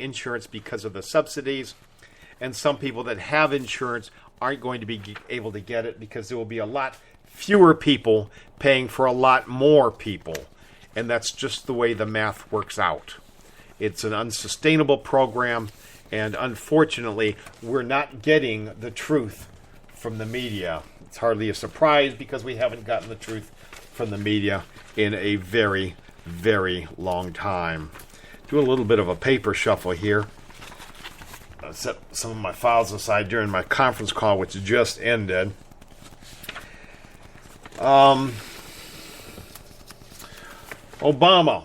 insurance because of the subsidies, and some people that have insurance aren't going to be able to get it because there will be a lot fewer people paying for a lot more people. And that's just the way the math works out. It's an unsustainable program, and unfortunately, we're not getting the truth from the media. It's hardly a surprise because we haven't gotten the truth from the media in a very, very long time. Do a little bit of a paper shuffle here. I set some of my files aside during my conference call, which just ended. Obama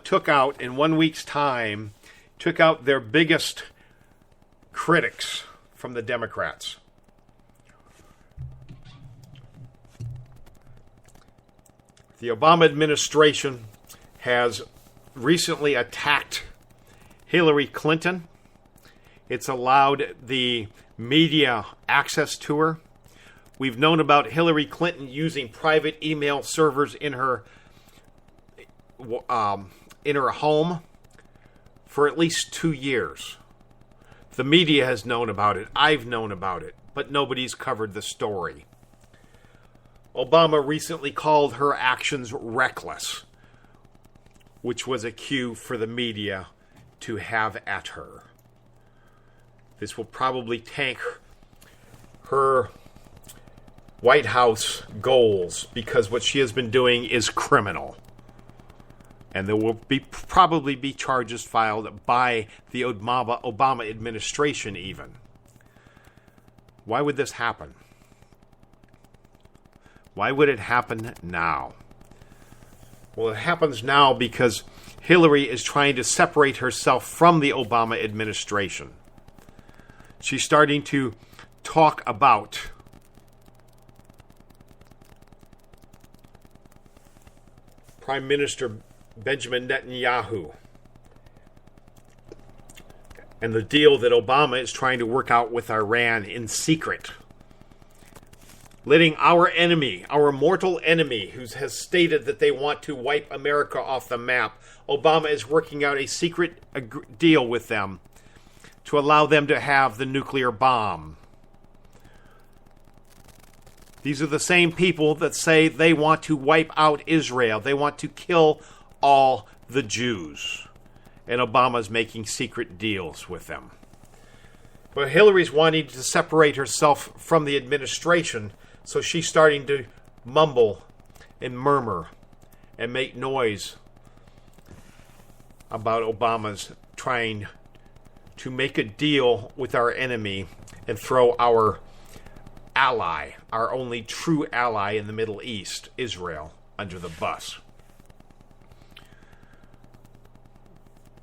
took out, in 1 week's time, took out their biggest critics from the Democrats. The Obama administration has recently attacked Hillary Clinton. It's allowed the media access to her. We've known about Hillary Clinton using private email servers in her home for at least 2 years. The media has known about it. I've known about it, but nobody's covered the story. Obama recently called her actions reckless, which was a cue for the media to have at her. This will probably tank her White House goals because what she has been doing is criminal. And there will probably be charges filed by the Obama administration even. Why would this happen? Why would it happen now? Well, it happens now because Hillary is trying to separate herself from the Obama administration. She's starting to talk about Prime Minister Benjamin Netanyahu and the deal that Obama is trying to work out with Iran in secret. Letting our enemy, our mortal enemy, who has stated that they want to wipe America off the map, Obama is working out a secret deal with them to allow them to have the nuclear bomb. These are the same people that say they want to wipe out Israel. They want to kill all the Jews. And Obama's making secret deals with them. But Hillary's wanting to separate herself from the administration, so she's starting to mumble and murmur and make noise about Obama's trying to make a deal with our enemy and throw our ally, our only true ally in the Middle East, Israel, under the bus.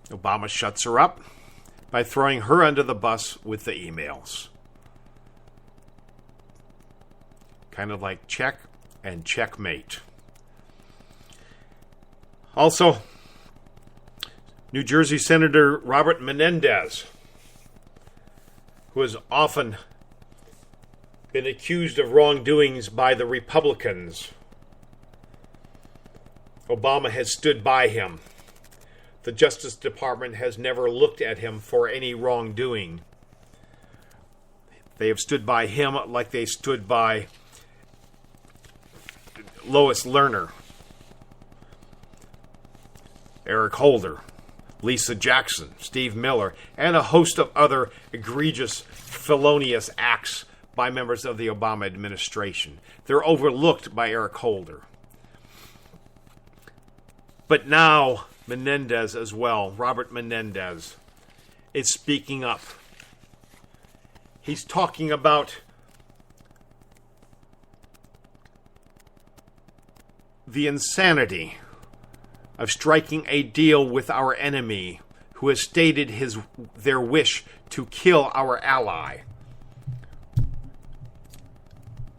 Obama shuts her up by throwing her under the bus with the emails. Kind of like check and checkmate. Also, New Jersey Senator Robert Menendez, who has often been accused of wrongdoings by the Republicans. Obama has stood by him. The Justice Department has never looked at him for any wrongdoing. They have stood by him like they stood by Lois Lerner, Eric Holder, Lisa Jackson, Steve Miller, and a host of other egregious, felonious acts by members of the Obama administration. They're overlooked by Eric Holder. But now Menendez as well, Robert Menendez, is speaking up. He's talking about the insanity of striking a deal with our enemy who has stated their wish to kill our ally.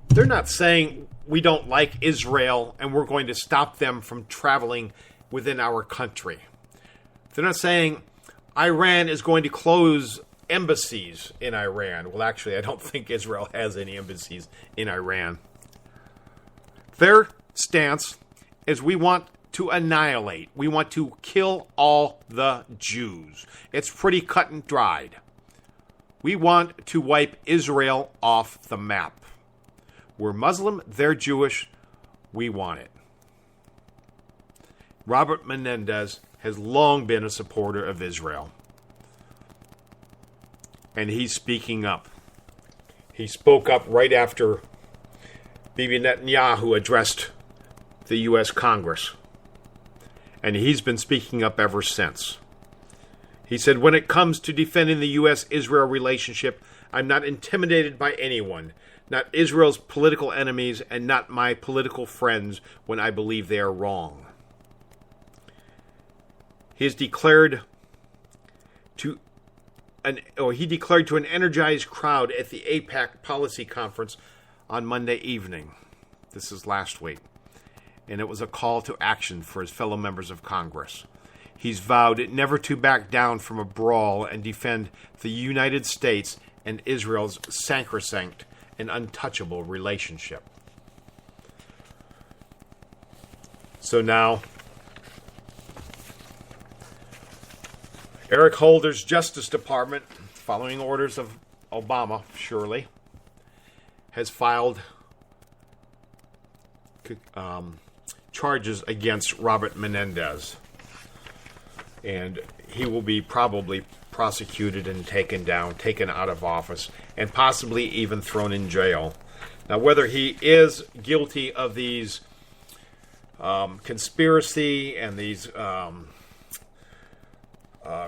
They're not saying we don't like Israel and we're going to stop them from traveling within our country. They're not saying Iran is going to close embassies in Iran. Well, actually, I don't think Israel has any embassies in Iran. Their stance is we want to annihilate. We want to kill all the Jews. It's pretty cut and dried. We want to wipe Israel off the map. We're Muslim, they're Jewish, we want it. Robert Menendez has long been a supporter of Israel. And he's speaking up. He spoke up right after Bibi Netanyahu addressed the U.S. Congress. And he's been speaking up ever since. He said, when it comes to defending the U.S.-Israel relationship, I'm not intimidated by anyone, not Israel's political enemies, and not my political friends when I believe they are wrong. He declared to an energized crowd at the AIPAC policy conference on Monday evening. This is last week. And it was a call to action for his fellow members of Congress. He's vowed never to back down from a brawl and defend the United States and Israel's sacrosanct and untouchable relationship. So now, Eric Holder's Justice Department, following orders of Obama, surely, has filed charges against Robert Menendez. And he will be probably prosecuted and taken out of office, and possibly even thrown in jail. Now, whether he is guilty of these conspiracy and these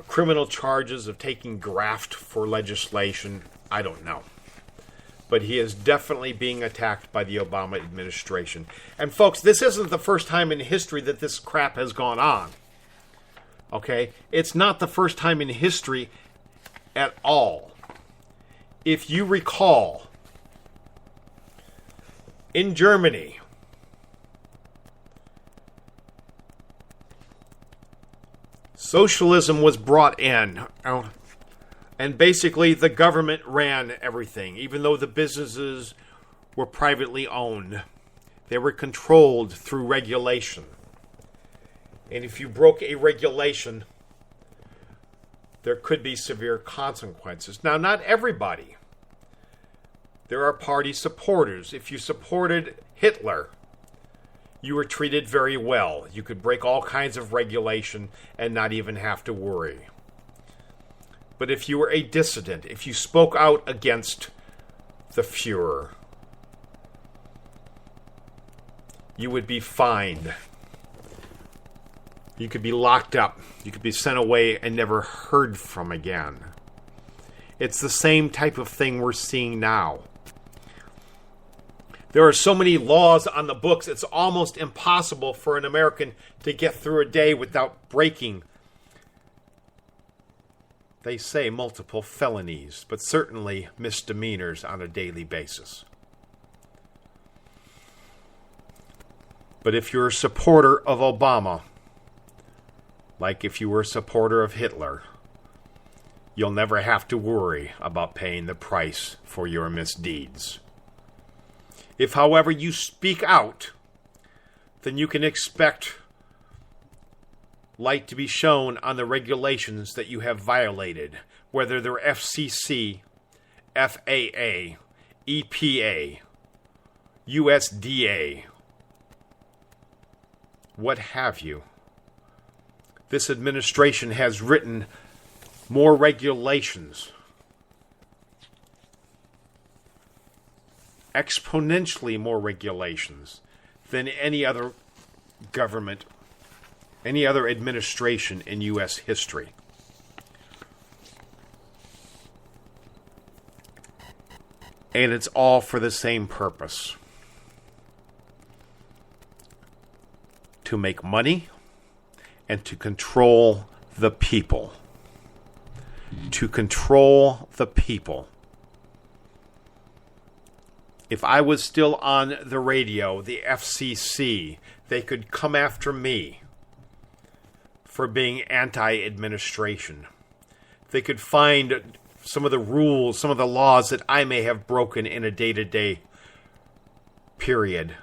criminal charges of taking graft for legislation, I don't know. But he is definitely being attacked by the Obama administration. And folks, this isn't the first time in history that this crap has gone on. Okay? It's not the first time in history at all. If you recall, in Germany, socialism was brought in, and basically the government ran everything, even though the businesses were privately owned. They were controlled through regulation. And if you broke a regulation, there could be severe consequences. Now, not everybody. There are party supporters. If you supported Hitler, you were treated very well. You could break all kinds of regulation and not even have to worry. But if you were a dissident, if you spoke out against the Fuhrer, you would be fined. You could be locked up. You could be sent away and never heard from again. It's the same type of thing we're seeing now. There are so many laws on the books, it's almost impossible for an American to get through a day without breaking, they say, multiple felonies, but certainly misdemeanors on a daily basis. But if you're a supporter of Obama, like if you were a supporter of Hitler, you'll never have to worry about paying the price for your misdeeds. If, however, you speak out, then you can expect light to be shown on the regulations that you have violated, whether they're FCC, FAA, EPA, USDA, what have you. This administration has written more regulations, exponentially more regulations than any other government, any other administration in U.S. history. And it's all for the same purpose: to make money and to control the people. To control the people. If I was still on the radio, the FCC, they could come after me for being anti-administration. They could find some of the rules, some of the laws that I may have broken in a day-to-day period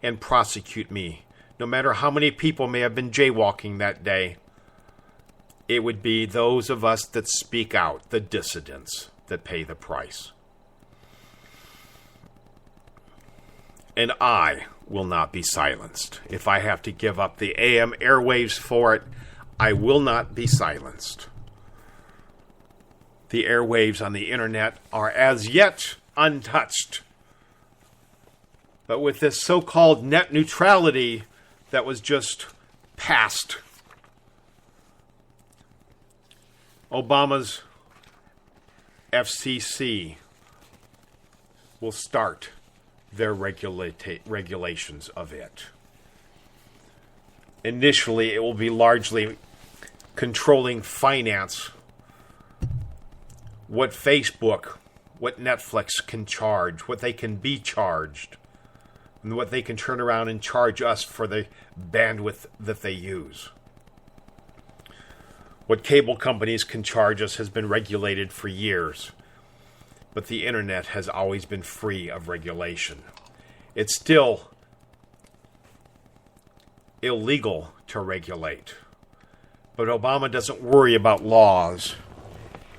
and prosecute me, no matter how many people may have been jaywalking that day, it would be those of us that speak out, the dissidents, that pay the price. And I will not be silenced. If I have to give up the AM airwaves for it, I will not be silenced. The airwaves on the internet are as yet untouched. But with this so-called net neutrality that was just passed, Obama's FCC will start their regulations of it. Initially, it will be largely controlling finance, what Facebook, what Netflix can charge, what they can be charged, and what they can turn around and charge us for the bandwidth that they use. What cable companies can charge us has been regulated for years, but the internet has always been free of regulation. It's still illegal to regulate, but Obama doesn't worry about laws.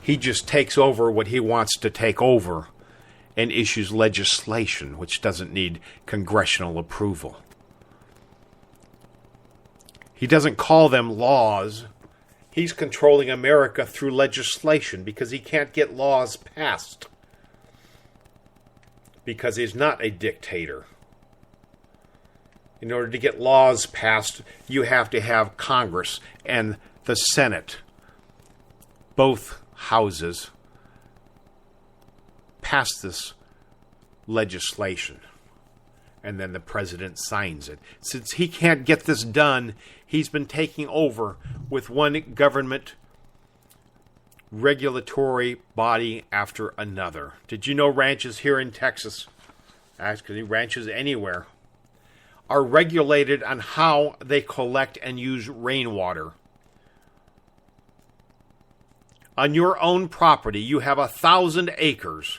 He just takes over what he wants to take over and issues legislation, which doesn't need congressional approval. He doesn't call them laws. He's controlling America through legislation because he can't get laws passed. Because he's not a dictator. In order to get laws passed, you have to have Congress and the Senate, both houses, pass this legislation. And then the president signs it. Since he can't get this done, he's been taking over with one government regulatory body after another. Did you know ranches here in Texas, actually ranches anywhere, are regulated on how they collect and use rainwater? On your own property, you have 1,000 acres.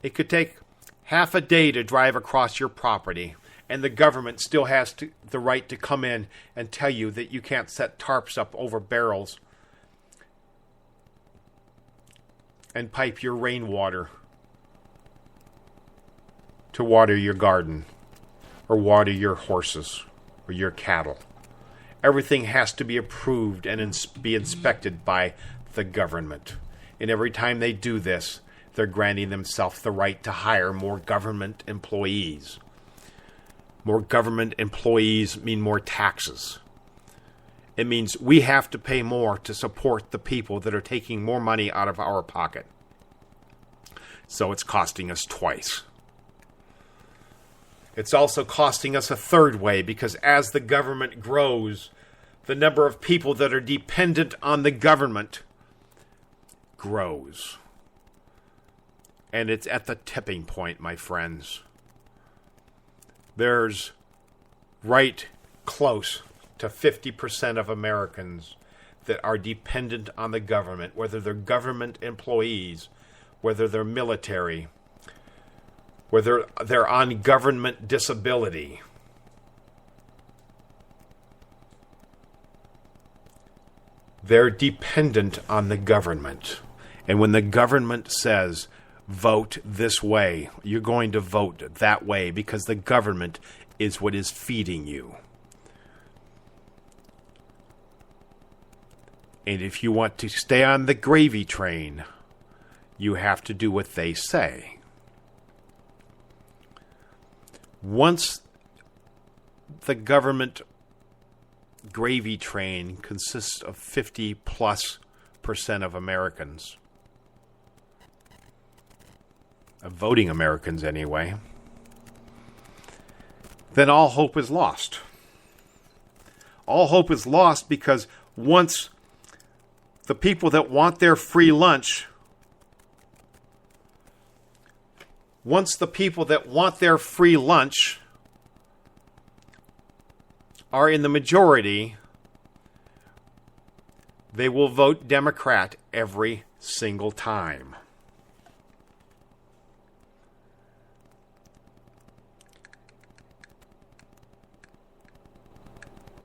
It could take half a day to drive across your property, and the government still has the right to come in and tell you that you can't set tarps up over barrels and pipe your rainwater to water your garden or water your horses or your cattle. Everything has to be approved and be inspected by the government. And every time they do this, they're granting themselves the right to hire more government employees. More government employees mean more taxes. It means we have to pay more to support the people that are taking more money out of our pocket. So it's costing us twice. It's also costing us a third way, because as the government grows, the number of people that are dependent on the government grows. And it's at the tipping point, my friends. There's right close to 50% of Americans that are dependent on the government, whether they're government employees, whether they're military, whether they're on government disability. They're dependent on the government. And when the government says, vote this way, you're going to vote that way because the government is what is feeding you. And if you want to stay on the gravy train, you have to do what they say. Once the government gravy train consists of 50+% of Americans, of voting Americans anyway, then all hope is lost. All hope is lost because once the people that want their free lunch, are in the majority, they will vote Democrat every single time.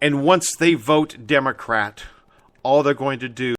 And once they vote Democrat, all they're going to do